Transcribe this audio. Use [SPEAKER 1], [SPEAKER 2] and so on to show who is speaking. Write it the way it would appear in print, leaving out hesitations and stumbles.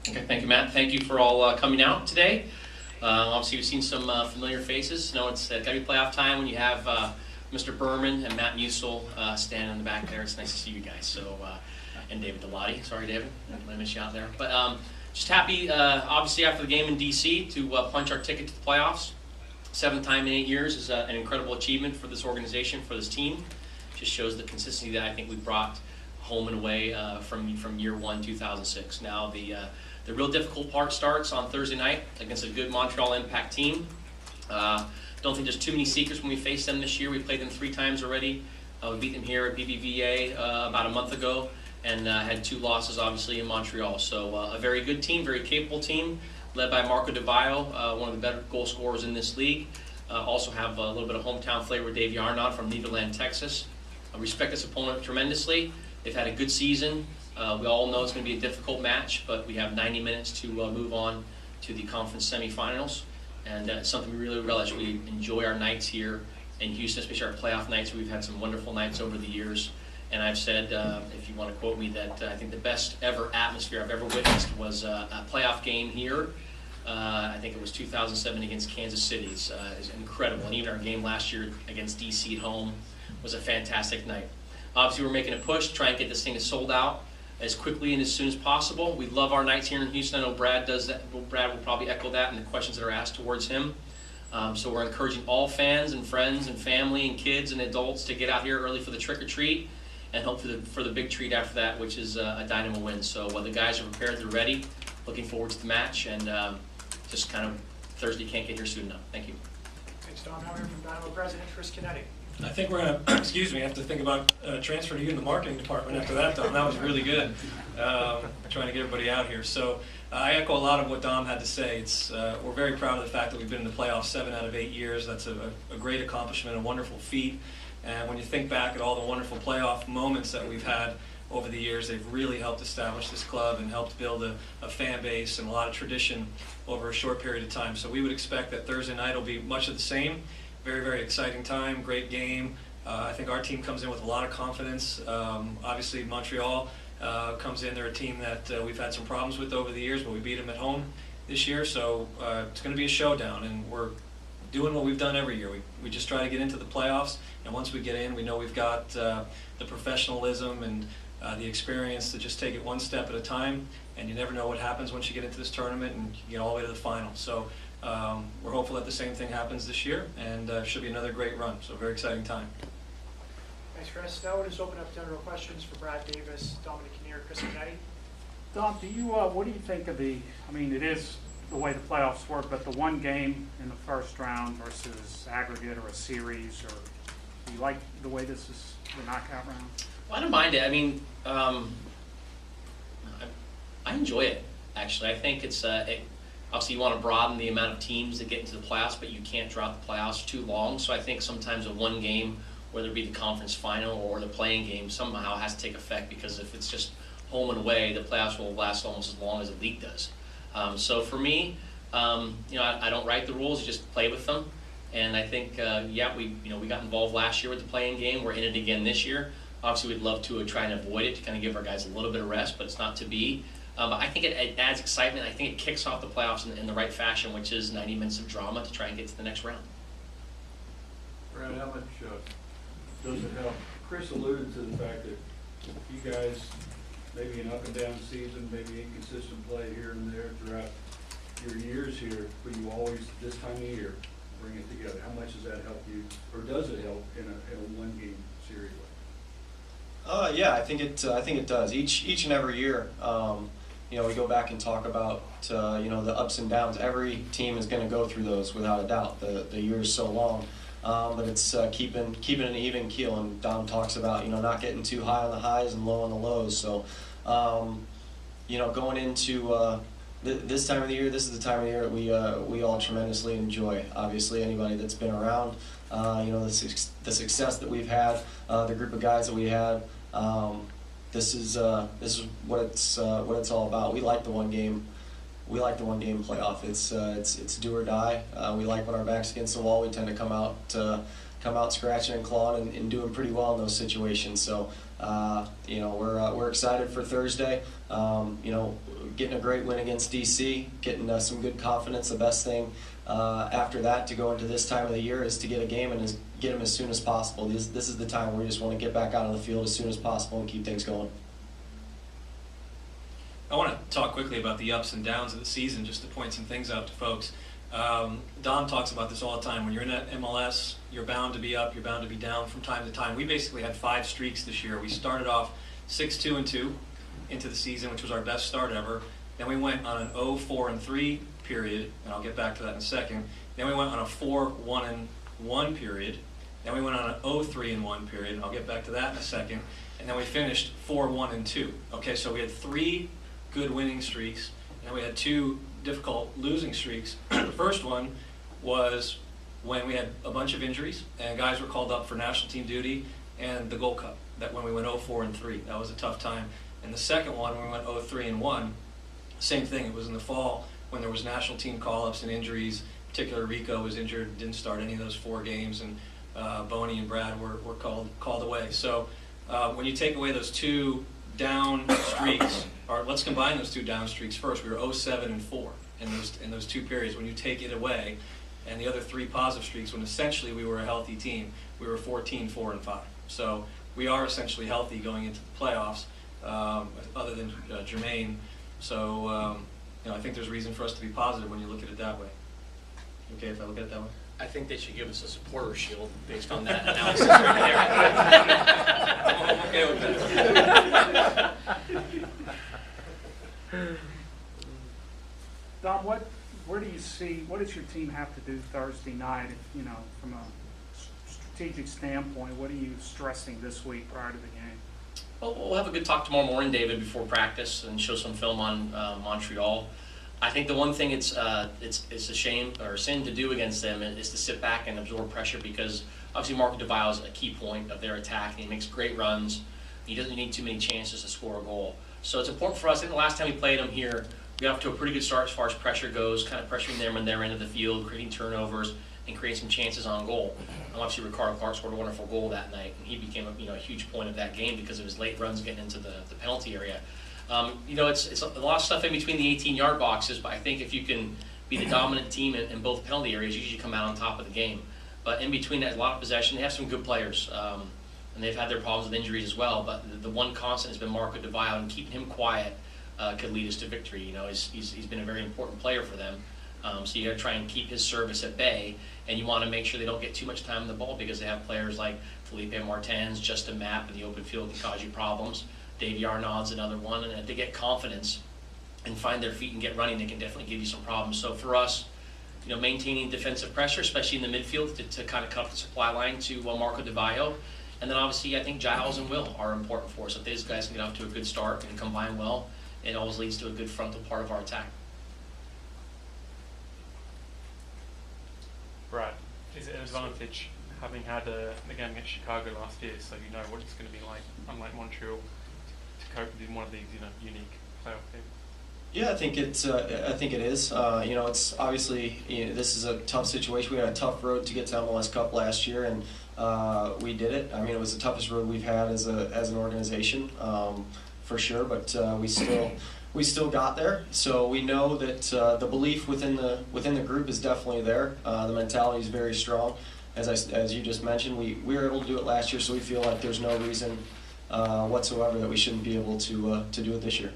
[SPEAKER 1] Okay, thank you, Matt. Thank you for all coming out today. Obviously, we've seen some familiar faces. No, it's got to be playoff time when you have Mr. Berman and Matt Musil standing in the back there. It's nice to see you guys. So, and David Delati. Sorry, David, I miss you out there. But just happy, obviously, after the game in DC to punch our ticket to the playoffs. 7th time in 8 years is an incredible achievement for this organization, for this team. Just shows the consistency that I think we brought home and away from year one, 2006. Now the real difficult part starts on Thursday night against a good Montreal Impact team. Don't think there's too many secrets when we face them this year. We played them 3 times already. We beat them here at BBVA about a month ago, and had 2 losses obviously in Montreal. So a very good team, very capable team, led by Marco Di Vaio, one of the better goal scorers in this league. Also have a little bit of hometown flavor with Dave Yarnod from Nederland, Texas. I respect this opponent tremendously. They've had a good season. We all know it's going to be a difficult match, but we have 90 minutes to move on to the conference semifinals, and it's something we really relish. We enjoy our nights here in Houston, especially our playoff nights. We've had some wonderful nights over the years, and I've said, if you want to quote me, that I think the best ever atmosphere I've ever witnessed was a playoff game here. I think it was 2007 against Kansas City. It's incredible, and even our game last year against DC at home was a fantastic night. Obviously, we're making a push to try and get this thing sold out as quickly and as soon as possible. We love our nights here in Houston. I know Brad does that. Brad will probably echo that in the questions that are asked towards him. So we're encouraging all fans and friends and family and kids and adults to get out here early for the trick-or-treat and hope for the big treat after that, which is a Dynamo win. So the guys are prepared, they're ready, looking forward to the match, and just kind of Thursday can't get here soon enough. Thank you.
[SPEAKER 2] Thanks, Tom Howard from Dynamo President Chris Canetti.
[SPEAKER 3] I think we're going to, excuse me, have to think about transferring you in the marketing department after that, Dom. That was really good, trying to get everybody out here. So I echo a lot of what Dom had to say. We're very proud of the fact that we've been in the playoffs 7 out of 8 years. That's a great accomplishment, a wonderful feat. And when you think back at all the wonderful playoff moments that we've had over the years, they've really helped establish this club and helped build a fan base and a lot of tradition over a short period of time. So we would expect that Thursday night will be much of the same. Very, very exciting time, great game. I think our team comes in with a lot of confidence. Obviously, Montreal comes in. They're a team that we've had some problems with over the years, but we beat them at home this year. So it's going to be a showdown, and we're doing what we've done every year. We just try to get into the playoffs, and once we get in, we know we've got the professionalism and the experience to just take it one step at a time, and you never know what happens once you get into this tournament and you get all the way to the final. So we're hopeful that the same thing happens this year, and it should be another great run. So very exciting time.
[SPEAKER 2] Thanks, Chris. Now we'll just open up general questions for Brad Davis, Dominic Kinnear, Chris Canetti.
[SPEAKER 4] Dom, what do you think of it is the way the playoffs work, but the one game in the first round versus aggregate or a series, or do you like the way this is the knockout round?
[SPEAKER 1] Well, I don't mind it. I mean, I enjoy it, actually. I think it's obviously you want to broaden the amount of teams that get into the playoffs, but you can't draw out the playoffs too long. So I think sometimes a one game, whether it be the conference final or the playing game, somehow has to take effect, because if it's just home and away, the playoffs will last almost as long as the league does. So for me, I don't write the rules, just play with them. And I think, we got involved last year with the playing game. We're in it again this year. Obviously, we'd love to try and avoid it to kind of give our guys a little bit of rest, but it's not to be. But I think it adds excitement. I think it kicks off the playoffs in the right fashion, which is 90 minutes of drama to try and get to the next round.
[SPEAKER 5] Brad, how much does it help? Chris alluded to the fact that you guys, maybe an up and down season, maybe inconsistent play here and there throughout your years here, but you always, this time of year, bring it together. How much does that help you, or does it help in a one-game series?
[SPEAKER 6] Yeah, I think it does. Each and every year, we go back and talk about the ups and downs. Every team is going to go through those without a doubt. The year is so long, but it's keeping an even keel. And Dom talks about not getting too high on the highs and low on the lows. So going into this time of the year, this is the time of the year that we all tremendously enjoy. Obviously, anybody that's been around, the success that we've had, the group of guys that we had. This is what it's all about. We like the one game. We like the one game playoff. It's do or die. We like when our back's against the wall. We tend to come out scratching and clawing and doing pretty well in those situations. So We're excited for Thursday. Getting a great win against DC, getting some good confidence. The best thing after that to go into this time of the year is to get a game and get them as soon as possible. This is the time where we just want to get back out on the field as soon as possible and keep things going.
[SPEAKER 3] I want to talk quickly about the ups and downs of the season, just to point some things out to folks. Dom talks about this all the time. When you're in that MLS, you're bound to be up, you're bound to be down from time to time. We basically had 5 streaks this year. We started off 6-2-2 into the season, which was our best start ever. Then we went on an 0-4-3 period, and I'll get back to that in a second. Then we went on a 4-1-1 period. Then we went on an 0-3-1 period, and I'll get back to that in a second. And then we finished 4-1-2. Okay, so we had 3 good winning streaks, and we had 2 difficult losing streaks. The first one was when we had a bunch of injuries and guys were called up for national team duty, and the Gold Cup, that when we went 0-4-3. That was a tough time. And the second one, when we went 0-3-1, same thing. It was in the fall when there was national team call-ups and injuries. Particularly Rico was injured, didn't start any of those 4 games, and Boney and Brad were called away. So when you take away those 2 down streaks, or let's combine those 2 down streaks first. We were 0-7-4 in those 2 periods. When you take it away, and the other 3 positive streaks, when essentially we were a healthy team, we were 14-4-5. So we are essentially healthy going into the playoffs, other than Jermaine. So I think there's reason for us to be positive when you look at it that way. Okay, if I look at it that way?
[SPEAKER 1] I think they should give us a supporter shield based on that analysis right there.
[SPEAKER 3] I'm okay with that.
[SPEAKER 4] Dom, where do you see, what does your team have to do Thursday night, from a strategic standpoint? What are you stressing this week prior to the game?
[SPEAKER 1] Well, we'll have a good talk tomorrow morning, David, before practice, and show some film on Montreal. I think the one thing it's a shame or a sin to do against them is to sit back and absorb pressure, because obviously Marco DeVille is a key point of their attack, and he makes great runs. He doesn't need too many chances to score a goal. So it's important for us. I think the last time we played them here, we got off to a pretty good start as far as pressure goes, kind of pressuring them on their end of the field, creating turnovers, and creating some chances on goal. And obviously Ricardo Clark scored a wonderful goal that night, and he became a huge point of that game because of his late runs getting into the penalty area. It's a lot of stuff in between the 18-yard boxes, but I think if you can be the dominant team in both penalty areas, you usually come out on top of the game. But in between that, a lot of possession. They have some good players, and they've had their problems with injuries as well. But the one constant has been Marco DeVille, and keeping him quiet could lead us to victory. He's been a very important player for them. So you got to try and keep his service at bay, and you want to make sure they don't get too much time on the ball, because they have players like Felipe Martins, Justin Mapp in the open field can cause you problems. Dave Yarnod's another one, and if they get confidence and find their feet and get running, they can definitely give you some problems. So for us, maintaining defensive pressure, especially in the midfield, to kind of cut off the supply line to Marco DeVille. And then obviously I think Giles and Will are important for us. If these guys can get off to a good start and combine well, it always leads to a good frontal part of our attack.
[SPEAKER 7] Brad, is it an advantage having had the game against Chicago last year, so you know what it's going to be like, unlike Montreal, to cope with one of these unique playoff games?
[SPEAKER 6] Yeah, I think it is. It's obviously this is a tough situation. We had a tough road to get to MLS Cup last year, and we did it. I mean, it was the toughest road we've had as an organization, for sure. But we still got there. So we know that the belief within the group is definitely there. The mentality is very strong. As you just mentioned, we were able to do it last year, so we feel like there's no reason whatsoever that we shouldn't be able to do it this year.